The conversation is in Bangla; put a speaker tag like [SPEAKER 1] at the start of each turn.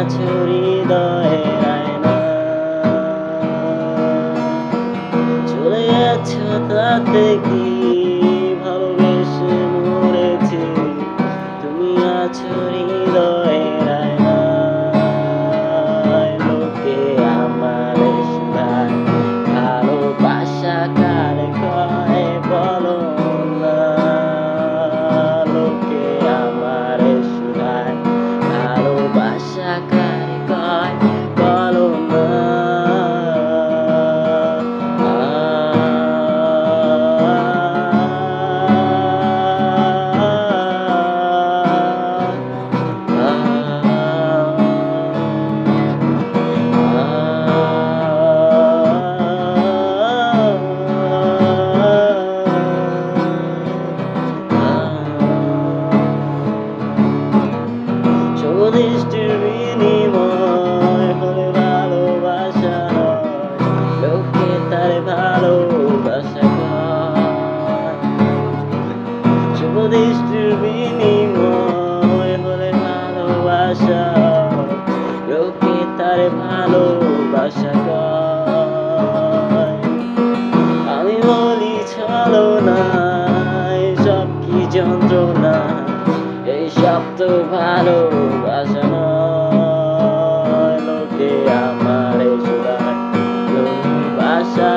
[SPEAKER 1] আছো হৃদয়ের আয়নায়। চলে যাচ্ছো তাতে কি ভালোবেসে মরেছি, তুমি আছো হৃদয়ের আয়নায়। লোকে আমারে শোনায় ভালোবাসা কারে কয় বলো না। লোকে আমারে শোনায় ভালোবাসা কারে কয় বলো না। দৃষ্টির বিনিময় হলে ভালোবাসা নয়, লোকে তার ভালোবাসা কয়। শুভ দৃষ্টির বিনিময় হলে ভালোবাসা, লোকে তার ভালোবাসা কয়। আমি বলি চলো না, এসব কি যন্ত্রণা, এইসব তো ভালোবাসা নয়। লোকে আমারে শোনায় ভালোবাসা